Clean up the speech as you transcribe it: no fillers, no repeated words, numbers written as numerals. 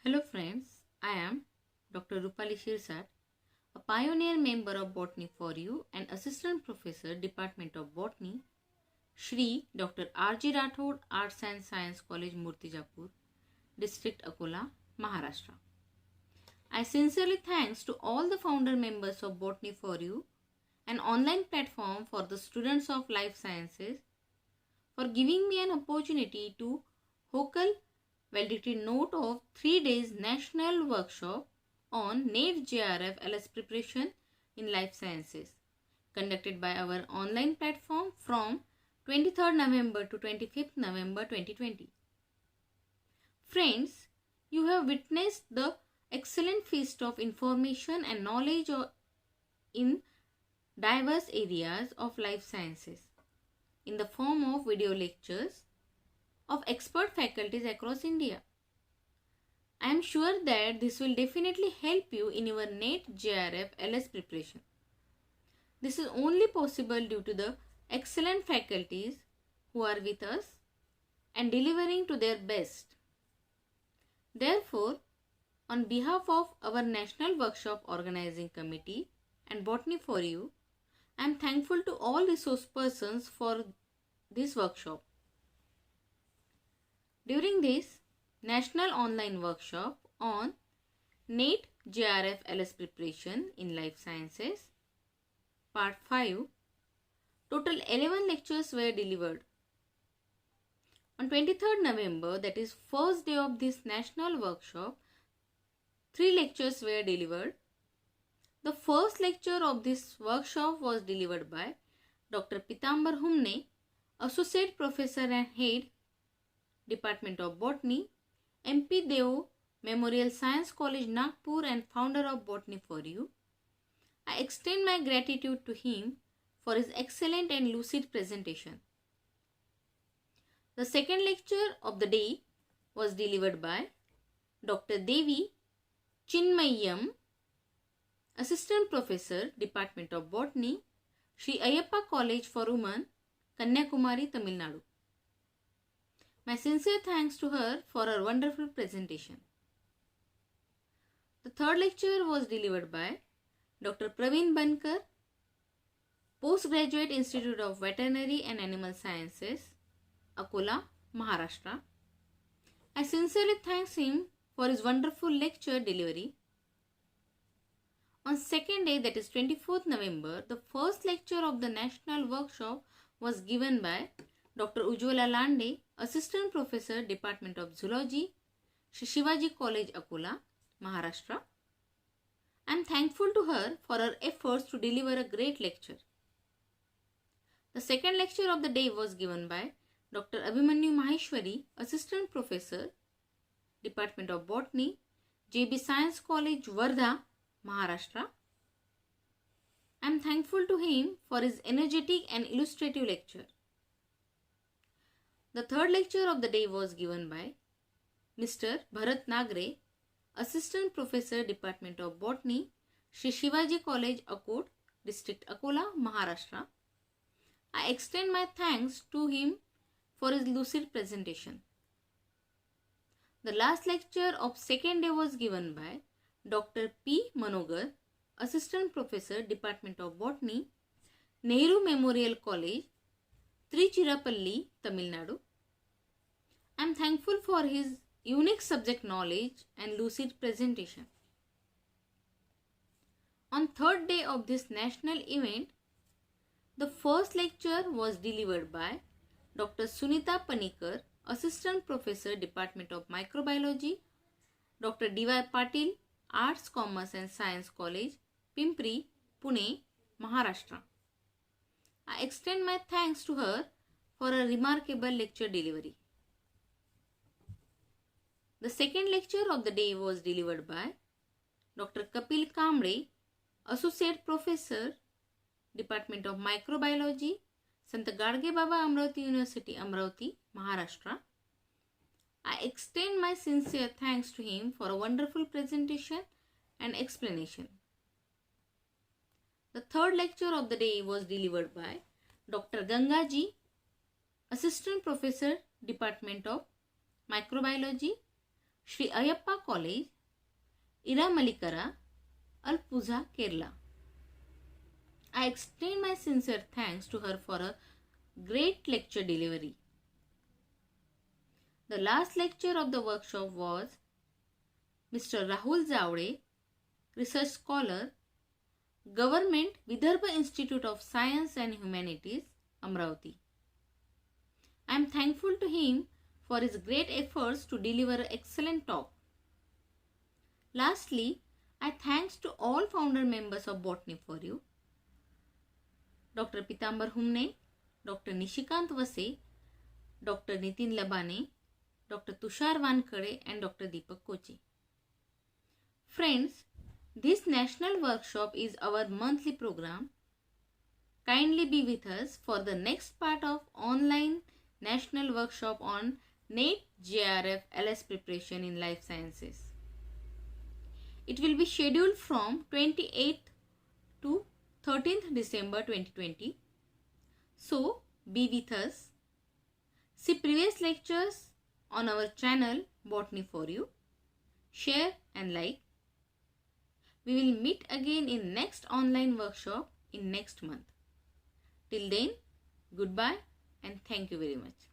Hello friends, I am Dr. Rupali Shirsat, a pioneer member of Botany for You and Assistant Professor, Department of Botany, Shri Dr. R.G. Rathod, Arts and Science College, Murtijapur, District Akola, Maharashtra. I sincerely thanks to all the founder members of Botany for You, an online platform for the students of life sciences, for giving me an opportunity to vocal validity note of 3 days national workshop on NET JRF LS preparation in life sciences conducted by our online platform from 23rd November to 25th November 2020. Friends, you have witnessed the excellent feast of information and knowledge in diverse areas of life sciences in the form of video lectures of expert faculties across India. I am sure that this will definitely help you in your NET JRF LS preparation. This is only possible due to the excellent faculties who are with us and delivering to their best. Therefore, on behalf of our National Workshop Organizing Committee and Botany for You, I am thankful to all resource persons for this workshop. During this National Online Workshop on NET JRF LS Preparation in Life Sciences, Part 5, total 11 lectures were delivered. On 23rd November, that is first day of this national workshop, 3 lectures were delivered. The first lecture of this workshop was delivered by Dr. Pitambar Humne, Associate Professor and Head, Department of Botany, MP Deo Memorial Science College, Nagpur, and founder of Botany for You. I extend my gratitude to him for his excellent and lucid presentation. The second lecture of the day was delivered by Dr. Devi Chinmayam, Assistant Professor, Department of Botany, Sri Ayyappa College for Women, Kanyakumari, Tamil Nadu. My sincere thanks to her for her wonderful presentation. The third lecture was delivered by Dr. Praveen Bankar, Postgraduate Institute of Veterinary and Animal Sciences, Akola, Maharashtra. I sincerely thank him for his wonderful lecture delivery. On second day, that is 24th November, the first lecture of the national workshop was given by Dr. Ujwala Lande, Assistant Professor, Department of Zoology, Shri Shivaji College, Akola, Maharashtra. I am thankful to her for her efforts to deliver a great lecture. The second lecture of the day was given by Dr. Abhimanyu Maheshwari, Assistant Professor, Department of Botany, JB Science College, Wardha, Maharashtra. I am thankful to him for his energetic and illustrative lecture. The third lecture of the day was given by Mr. Bharat Nagre, Assistant Professor, Department of Botany, Shri Shivaji College, Akot, District Akola, Maharashtra. I extend my thanks to him for his lucid presentation. The last lecture of second day was given by Dr. P. Manogar, Assistant Professor, Department of Botany, Nehru Memorial College, Trichirappalli, Tamil Nadu. I am thankful for his unique subject knowledge and lucid presentation. On third day of this national event, the first lecture was delivered by Dr. Sunita Panikar, Assistant Professor, Department of Microbiology, Dr. D.Y. Patil, Arts, Commerce and Science College, Pimpri, Pune, Maharashtra. I extend my thanks to her for a remarkable lecture delivery. The second lecture of the day was delivered by Dr. Kapil Kamble, Associate Professor, Department of Microbiology, Sant Gadge Baba Amravati University, Amravati, Maharashtra. I extend my sincere thanks to him for a wonderful presentation and explanation. The third lecture of the day was delivered by Dr. Gangaji, Assistant Professor, Department of Microbiology, Sri Ayappa College, Iramalikara, Alpuza, Kerala. I extend my sincere thanks to her for a great lecture delivery. The last lecture of the workshop was Mr. Rahul Zavde, research scholar, Government Vidarbha Institute of Science and Humanities, Amravati. I am thankful to him for his great efforts to deliver an excellent talk. Lastly, I thanks to all founder members of Botany for You, Dr. Pitambar Humne, Dr. Nishikant Vase, Dr. Nitin Labane, Dr. Tushar Vankade and Dr. Deepak Koche. Friends, this national workshop is our monthly program. Kindly be with us for the next part of online national workshop on NEET JRF LS preparation in life sciences. It will be scheduled from 28th to 13th December 2020. So, be with us. See previous lectures on our channel Botany for You. Share and like. We will meet again in next online workshop in next month. Till then, goodbye and thank you very much.